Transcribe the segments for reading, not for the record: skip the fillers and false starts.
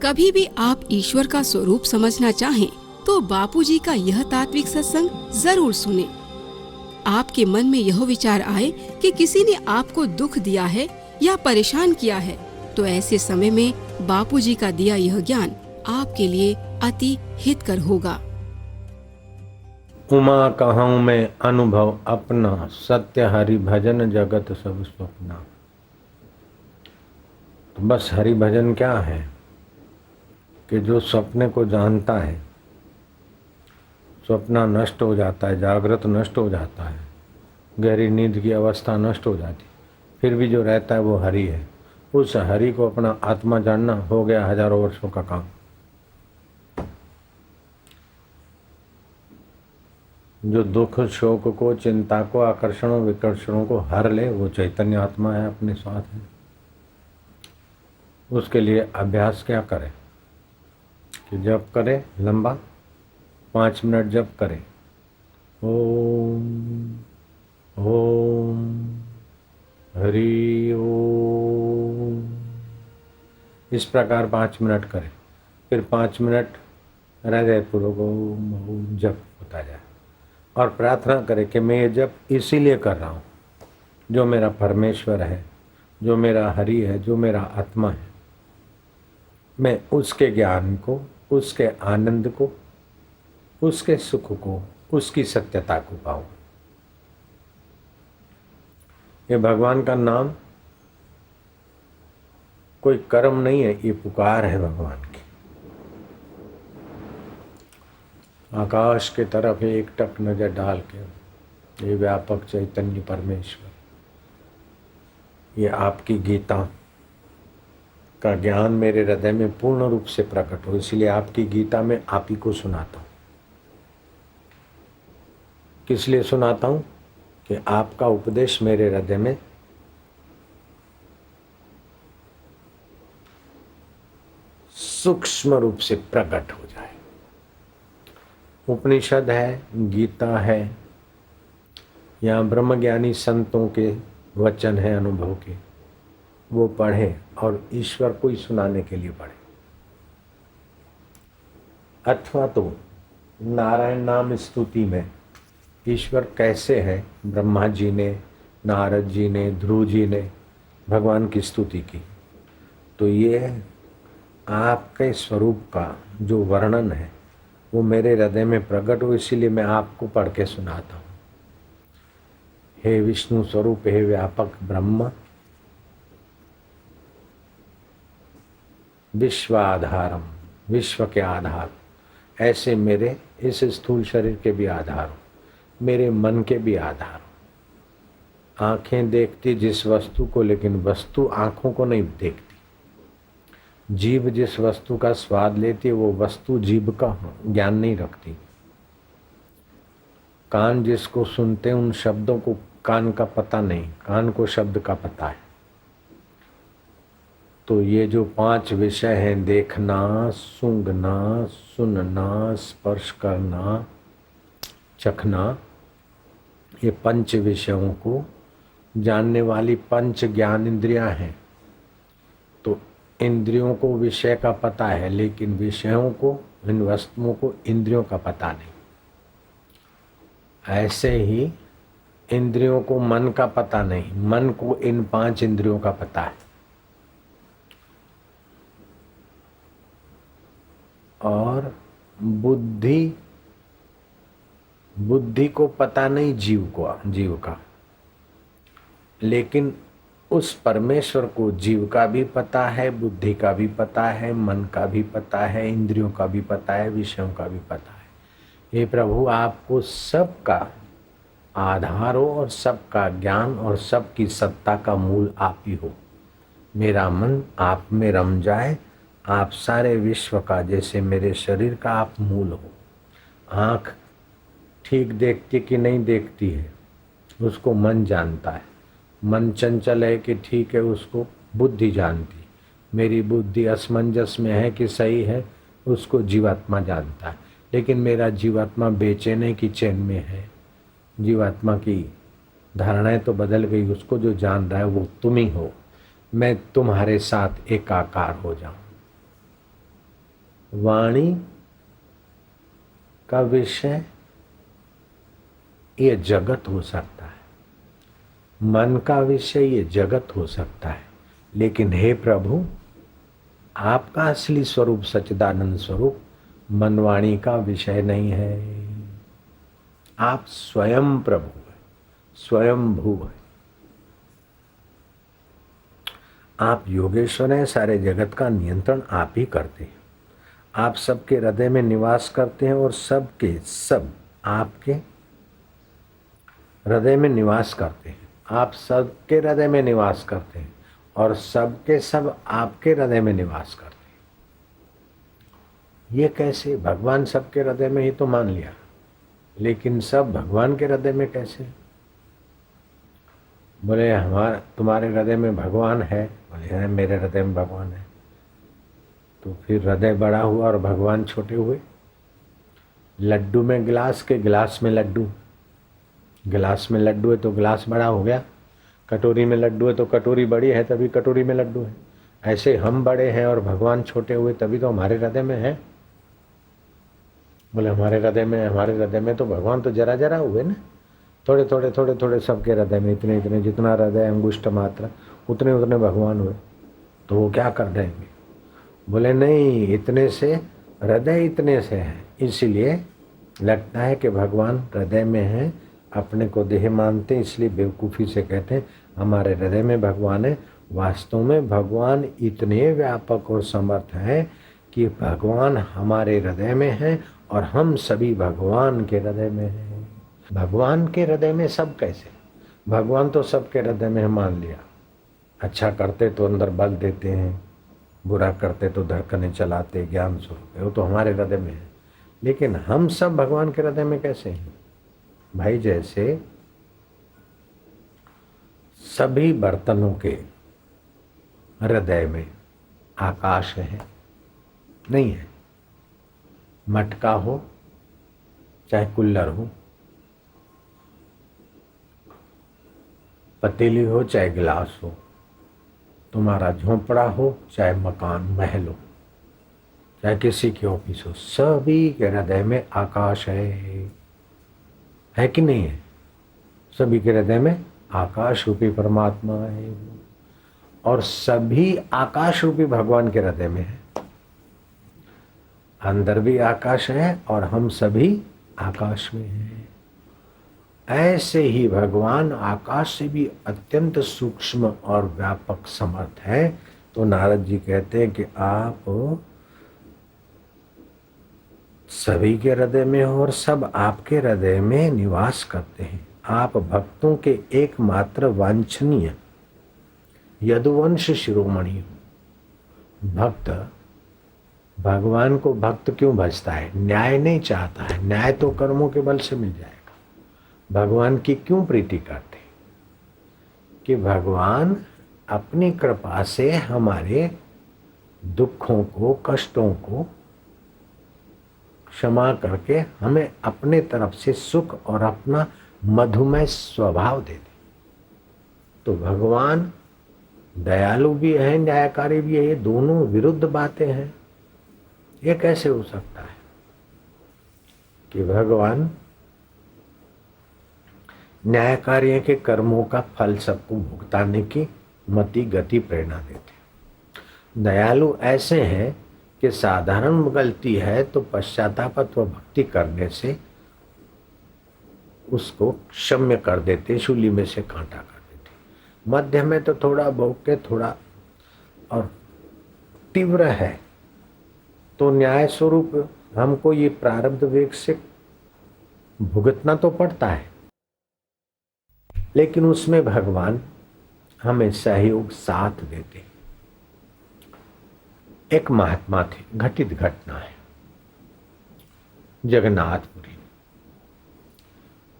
कभी भी आप ईश्वर का स्वरूप समझना चाहें तो बापूजी का यह तात्विक सत्संग जरूर सुने। आपके मन में यह विचार आए कि किसी ने आपको दुख दिया है या परेशान किया है, तो ऐसे समय में बापूजी का दिया यह ज्ञान आपके लिए अति हितकर होगा। उमा कहूँ मैं अनुभव अपना, सत्य हरि भजन जगत सब स्वप्ना। तो बस हरि भजन क्या है कि जो सपने को जानता है, स्वप्न नष्ट हो जाता है, जागृत नष्ट हो जाता है, गहरी नींद की अवस्था नष्ट हो जाती, फिर भी जो रहता है वो हरि है। उस हरि को अपना आत्मा जानना हो गया हजारों वर्षों का काम। जो दुख शोक को, चिंता को, आकर्षणों विकर्षणों को हर ले, वो चैतन्य आत्मा है, अपने साथ है। उसके लिए अभ्यास क्या करें कि जप करे लंबा, 5 मिनट जप करे, ओम ओम हरि ओम, इस प्रकार 5 मिनट करे। फिर 5 मिनट हृदय पूर्वक ओम ओम जप होता जाए और प्रार्थना करे कि मैं ये जप इसीलिए कर रहा हूँ, जो मेरा परमेश्वर है, जो मेरा हरि है, जो मेरा आत्मा है, मैं उसके ज्ञान को, उसके आनंद को, उसके सुख को, उसकी सत्यता को पाऊं। ये भगवान का नाम कोई कर्म नहीं है, ये पुकार है भगवान की। आकाश के तरफ एक टक नजर डाल के, ये व्यापक चैतन्य परमेश्वर, ये आपकी गीता का ज्ञान मेरे हृदय में पूर्ण रूप से प्रकट हो, इसलिए आपकी गीता में आप ही को सुनाता हूँ। किस लिए सुनाता हूँ कि आपका उपदेश मेरे हृदय में सूक्ष्म रूप से प्रकट हो जाए। उपनिषद है, गीता है, या ब्रह्मज्ञानी संतों के वचन है अनुभव के, वो पढ़े और ईश्वर को ही सुनाने के लिए पढ़े। अथवा तो नारायण नाम स्तुति में ईश्वर कैसे है, ब्रह्मा जी ने, नारद जी ने, ध्रुव जी ने भगवान की स्तुति की, तो ये आपके स्वरूप का जो वर्णन है वो मेरे हृदय में प्रकट हो, इसीलिए मैं आपको पढ़ के सुनाता हूँ। हे विष्णु स्वरूप, हे व्यापक ब्रह्म, विश्वाधारम, विश्व के आधार, ऐसे मेरे इस स्थूल शरीर के भी आधार हो, मेरे मन के भी आधार हो। आंखें देखती जिस वस्तु को, लेकिन वस्तु आंखों को नहीं देखती। जीभ जिस वस्तु का स्वाद लेती है, वो वस्तु जीभ का ज्ञान नहीं रखती। कान जिसको सुनते हैं, उन शब्दों को कान का पता नहीं, कान को शब्द का पता है। तो ये जो 5 विषय हैं, देखना, सूंघना, सुनना, स्पर्श करना, चखना, ये 5 विषयों को जानने वाली 5 ज्ञान इंद्रियां हैं। तो इंद्रियों को विषय का पता है, लेकिन विषयों को, इन वस्तुओं को इंद्रियों का पता नहीं। ऐसे ही इंद्रियों को मन का पता नहीं, मन को इन 5 इंद्रियों का पता है। और बुद्धि को पता नहीं जीव का, लेकिन उस परमेश्वर को जीव का भी पता है, बुद्धि का भी पता है, मन का भी पता है, इंद्रियों का भी पता है, विषयों का भी पता है। हे प्रभु, आपको सबका आधार हो और सबका ज्ञान और सबकी सत्ता का मूल आप ही हो। मेरा मन आप में रम जाए, आप सारे विश्व का, जैसे मेरे शरीर का आप मूल हो। आँख ठीक देखती कि नहीं देखती है, उसको मन जानता है। मन चंचल है कि ठीक है, उसको बुद्धि जानती। मेरी बुद्धि असमंजस में है कि सही है, उसको जीवात्मा जानता है। लेकिन मेरा जीवात्मा बेचैन है कि चैन में है। जीवात्मा की धारणाएं तो बदल गई, उसको जो जान रहा है वो तुम ही हो। मैं तुम्हारे साथ एकाकार हो जाऊं। वाणी का विषय ये जगत हो सकता है, मन का विषय ये जगत हो सकता है, लेकिन हे प्रभु, आपका असली स्वरूप सच्चिदानंद स्वरूप मनवाणी का विषय नहीं है। आप स्वयं प्रभु है, स्वयं भू है। आप योगेश्वर हैं, सारे जगत का नियंत्रण आप ही करते हैं। आप सबके हृदय में निवास करते हैं और सबके सब आपके हृदय में निवास करते हैं। आप सबके हृदय में निवास करते हैं और सबके सब आपके हृदय में निवास करते हैं। ये कैसे? भगवान सबके हृदय में ही तो मान लिया, लेकिन सब भगवान के हृदय में कैसे? बोले तुम्हारे हृदय में भगवान है। बोले मेरे हृदय में भगवान है। तो फिर हृदय बड़ा हुआ और भगवान छोटे हुए। लड्डू में गिलास के गिलास में लड्डू, गिलास में लड्डू है तो गिलास बड़ा हो गया। कटोरी में लड्डू है तो कटोरी बड़ी है, तभी कटोरी में लड्डू है। ऐसे हम बड़े हैं और भगवान छोटे हुए, तभी तो हमारे हृदय में है। बोले हमारे हृदय में तो भगवान तो जरा जरा हुए ना, थोड़े थोड़े थोड़े थोड़े सबके हृदय में इतने इतने, जितना हृदय अंगुष्ठ मात्रा उतने उतने भगवान हुए, तो वो क्या कर देंगे? बोले नहीं, इतने से हृदय इतने से है, इसीलिए लगता है कि भगवान हृदय में है। अपने को देह मानते, इसलिए बेवकूफ़ी से कहते हैं हमारे हृदय में भगवान है। वास्तव में भगवान इतने व्यापक और समर्थ हैं कि भगवान हमारे हृदय में है और हम सभी भगवान के हृदय में हैं। भगवान के हृदय में सब कैसे? भगवान तो सबके हृदय में मान लिया। अच्छा करते तो अंदर बल देते हैं, बुरा करते तो धड़कने चलाते, ज्ञान स्वरूप है, वो तो हमारे हृदय में है। लेकिन हम सब भगवान के हृदय में कैसे हैं? भाई जैसे सभी बर्तनों के हृदय में आकाश है, नहीं है? मटका हो चाहे कुल्लर हो, पतीली हो चाहे गिलास हो, तुम्हारा झोंपड़ा हो चाहे मकान महल हो, चाहे किसी की ऑफिस हो, सभी के हृदय में आकाश है कि नहीं है? सभी के हृदय में आकाश रूपी परमात्मा है और सभी आकाश रूपी भगवान के हृदय में है। अंदर भी आकाश है और हम सभी आकाश में हैं। ऐसे ही भगवान आकाश से भी अत्यंत सूक्ष्म और व्यापक समर्थ है। तो नारद जी कहते हैं कि आप सभी के हृदय में हो और सब आपके हृदय में निवास करते हैं। आप भक्तों के एकमात्र वांछनीय यदुवंश शिरोमणि हो। भक्त भगवान को भक्त क्यों भजता है? न्याय नहीं चाहता है, न्याय तो कर्मों के बल से मिल जाएगा। भगवान की क्यों प्रीति करते? कि भगवान अपनी कृपा से हमारे दुखों को, कष्टों को क्षमा करके हमें अपने तरफ से सुख और अपना मधुमय स्वभाव दे दे। तो भगवान दयालु भी है, न्यायकारी भी है, ये दोनों विरुद्ध बातें हैं। ये कैसे हो सकता है कि भगवान न्यायकारी के कर्मों का फल सबको भुगताने की मति गति प्रेरणा देते? दयालु ऐसे हैं कि साधारण गलती है तो पश्चाताप अथवा भक्ति करने से उसको क्षम्य कर देते, शूली में से कांटा कर देते। मध्य में तो थोड़ा भोग के थोड़ा और तीव्र है तो न्याय स्वरूप हमको ये प्रारब्ध वेग से भुगतना तो पड़ता है, लेकिन उसमें भगवान हमें सहयोग साथ देते। एक महात्मा थे, घटित घटना है, जगन्नाथपुरी।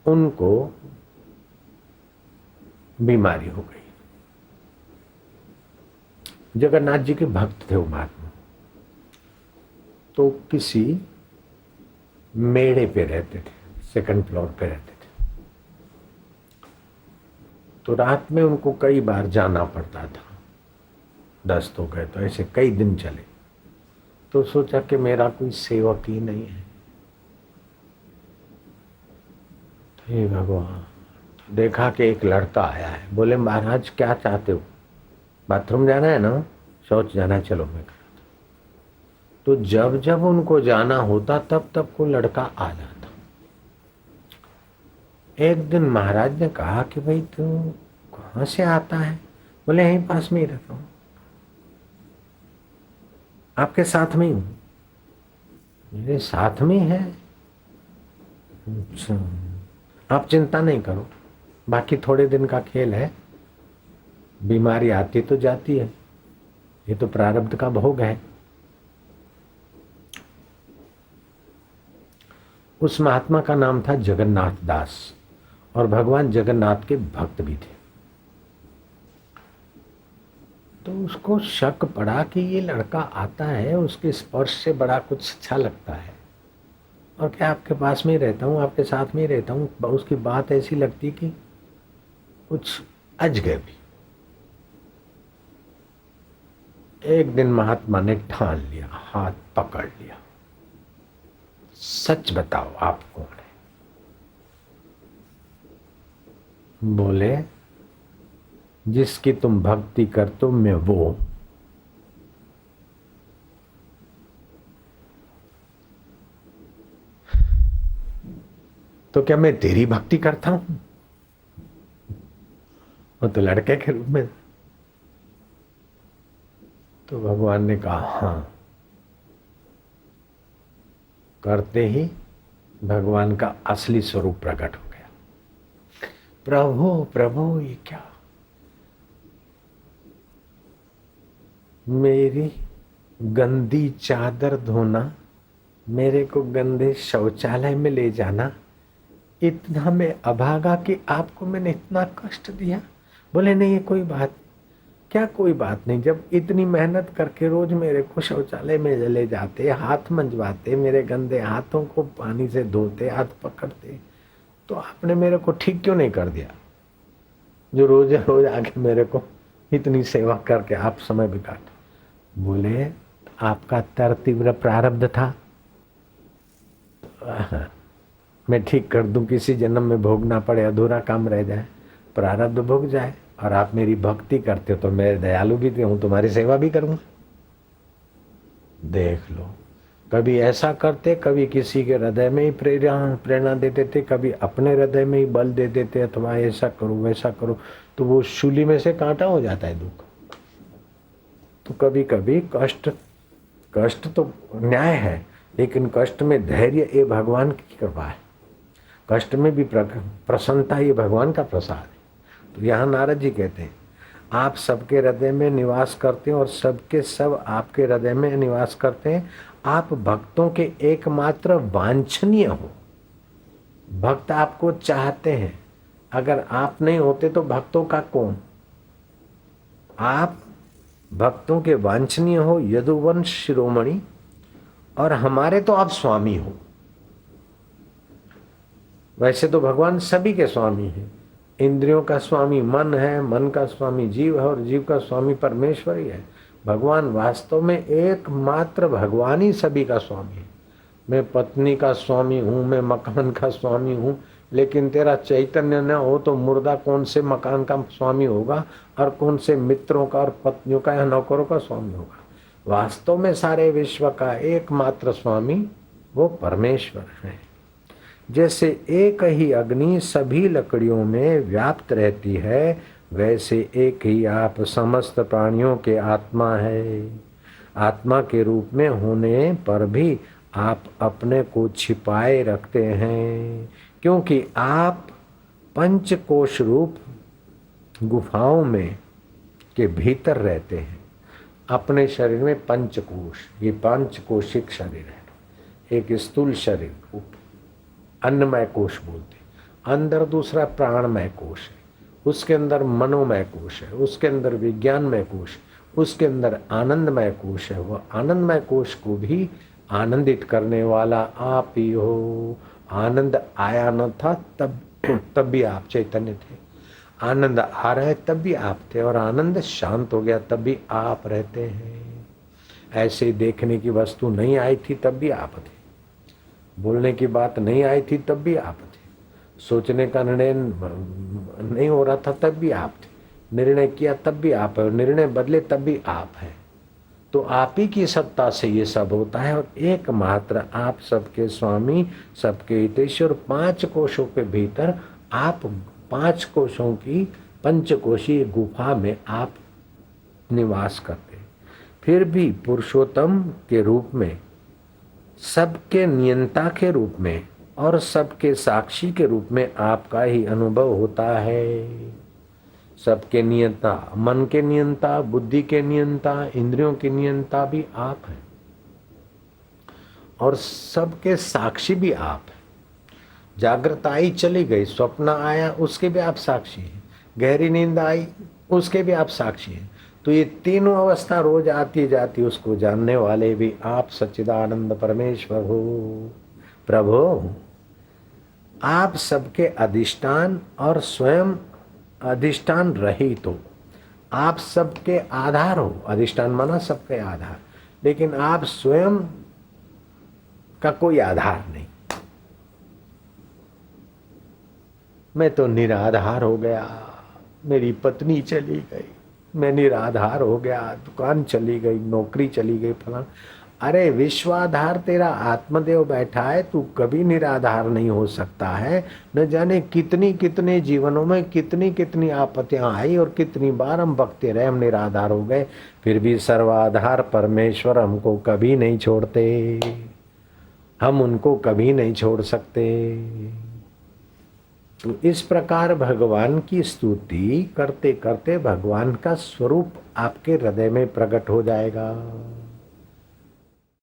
उनको बीमारी हो गई। जगन्नाथ जी के भक्त थे वो महात्मा। तो किसी मेड़े पे रहते थे, सेकंड फ्लोर पे रहते थे। तो रात में उनको कई बार जाना पड़ता था। दस्त हो गए तो ऐसे कई दिन चले। तो सोचा कि मेरा कोई सेवक ही नहीं है। हे भगवान, देखा कि एक लड़का आया है। बोले महाराज क्या चाहते हो? बाथरूम जाना है ना, शौच जाना है, चलो मैं कराता। तो जब जब उनको जाना होता तब तब को लड़का आ जाता। एक दिन महाराज ने कहा कि भाई तू कहाँ से आता है? बोले यहीं पास में ही रहता हूँ, आपके साथ में ही हूँ। मेरे साथ में है? अच्छा, आप चिंता नहीं करो, बाकी थोड़े दिन का खेल है, बीमारी आती तो जाती है, ये तो प्रारब्ध का भोग है। उस महात्मा का नाम था जगन्नाथ दास और भगवान जगन्नाथ के भक्त भी थे। तो उसको शक पड़ा कि ये लड़का आता है, उसके स्पर्श से बड़ा कुछ अच्छा लगता है, और क्या आपके पास में ही रहता हूँ, आपके साथ में ही रहता हूँ, उसकी बात ऐसी लगती कि कुछ अजगबी। एक दिन महात्मा ने ठान लिया, हाथ पकड़ लिया, सच बताओ आप कौन है? बोले जिसकी तुम भक्ति करते हो मैं वो। तो क्या मैं तेरी भक्ति करता हूं? वो तो लड़के के रूप में। तो भगवान ने कहा हाँ। करते ही भगवान का असली स्वरूप प्रकट हो गया। प्रभु प्रभु ये क्या? मेरी गंदी चादर धोना, मेरे को गंदे शौचालय में ले जाना, इतना मैं अभागा कि आपको मैंने इतना कष्ट दिया? बोले नहीं ये कोई बात, क्या कोई बात नहीं। जब इतनी मेहनत करके रोज मेरे को शौचालय में ले जाते, हाथ मंजवाते, मेरे गंदे हाथों को पानी से धोते, हाथ पकड़ते, तो आपने मेरे को ठीक क्यों नहीं कर दिया? जो रोज रोज आके मेरे को इतनी सेवा करके आप समय बिगाड़ते। बोले आपका तीव्र प्रारब्ध था, मैं ठीक कर दूं, किसी जन्म में भोगना पड़े, अधूरा काम रह जाए, प्रारब्ध भोग जाए, और आप मेरी भक्ति करते हो तो मैं दयालु भी हूं, तुम्हारी सेवा भी करूंगा। देख लो, कभी ऐसा करते, कभी किसी के हृदय में ही प्रेरणा दे देते, कभी अपने हृदय में ही बल दे देते, अथवा ऐसा करो वैसा करो, तो वो शूली में से कांटा हो जाता है दुख। तो कभी कभी कष्ट तो न्याय है, लेकिन कष्ट में धैर्य ये भगवान की कृपा है, कष्ट में भी प्रसन्नता ये भगवान का प्रसाद है। तो यहाँ नारद जी कहते हैं आप सबके हृदय में निवास करते हैं और सबके सब आपके हृदय में निवास करते हैं। आप भक्तों के एकमात्र वांछनीय हो, भक्त आपको चाहते हैं, अगर आप नहीं होते तो भक्तों का कौन? आप भक्तों के वांछनीय हो, यदुवंश शिरोमणि, और हमारे तो आप स्वामी हो। वैसे तो भगवान सभी के स्वामी हैं, इंद्रियों का स्वामी मन है, मन का स्वामी जीव है, और जीव का स्वामी परमेश्वर ही है। भगवान वास्तव में एकमात्र भगवान ही सभी का स्वामी है। मैं पत्नी का स्वामी हूँ, मैं मकान का स्वामी हूँ, लेकिन तेरा चैतन्य न हो तो मुर्दा कौन से मकान का स्वामी होगा, और कौन से मित्रों का और पत्नियों का या नौकरों का स्वामी होगा? वास्तव में सारे विश्व का एकमात्र स्वामी वो परमेश्वर है। जैसे एक ही अग्नि सभी लकड़ियों में व्याप्त रहती है, वैसे एक ही आप समस्त प्राणियों के आत्मा है। आत्मा के रूप में होने पर भी आप अपने को छिपाए रखते हैं, क्योंकि आप पंचकोश रूप गुफाओं में के भीतर रहते हैं। अपने शरीर में पंचकोश, ये पंचकोशिक शरीर है। एक स्थूल शरीर अन्नमय कोश बोलते, अंदर दूसरा प्राणमय कोश है, उसके अंदर मनोमय कोश है, उसके अंदर विज्ञानमय कोश, उसके अंदर आनंदमय कोश है। वह आनंदमय कोश को भी आनंदित करने वाला आप ही हो। आनंद आया न था तब भी आप चैतन्य थे, आनंद आ रहा है तब भी आप थे, और आनंद शांत हो गया तब भी आप रहते हैं। ऐसे देखने की वस्तु नहीं आई थी तब भी आप थे, बोलने की बात नहीं आई थी तब भी आप थे, सोचने का निर्णय नहीं हो रहा था तब भी आप थे, निर्णय किया तब भी आप है, और निर्णय बदले तब भी आप हैं। तो आप ही की सत्ता से ये सब होता है। और एकमात्र आप सबके स्वामी, सबके हितेश्वर, 5 कोशों के भीतर आप 5 कोशों की पंचकोशीय गुफा में आप निवास करते, फिर भी पुरुषोत्तम के रूप में, सबके नियंता के रूप में और सबके साक्षी के रूप में आपका ही अनुभव होता है। सबके नियंता, मन के नियंता, बुद्धि के नियंता, इंद्रियों के नियंता भी आप हैं और सबके साक्षी भी आप हैं। जागृत आई चली गई, स्वप्न आया उसके भी आप साक्षी हैं, गहरी नींद आई उसके भी आप साक्षी हैं। तो ये तीनों अवस्था रोज आती जाती, उसको जानने वाले भी आप सच्चिदानंद परमेश्वर हो। प्रभु आप सबके अधिष्ठान और स्वयं अधिष्ठान रहित हो, आप सबके आधार हो। अधिष्ठान माना सबके आधार, लेकिन आप स्वयं का कोई आधार नहीं। मैं तो निराधार हो गया, मेरी पत्नी चली गई, मैं निराधार हो गया, दुकान चली गई, नौकरी चली गई, फलाना। अरे विश्वाधार तेरा आत्मदेव बैठा है, तू कभी निराधार नहीं हो सकता है। न जाने कितनी कितने जीवनों में कितनी कितनी आपत्तियां आई और कितनी बार हम बकते रहे, हम निराधार हो गए, फिर भी सर्वाधार परमेश्वर हमको कभी नहीं छोड़ते, हम उनको कभी नहीं छोड़ सकते। तो इस प्रकार भगवान की स्तुति करते करते भगवान का स्वरूप आपके हृदय में प्रकट हो जाएगा।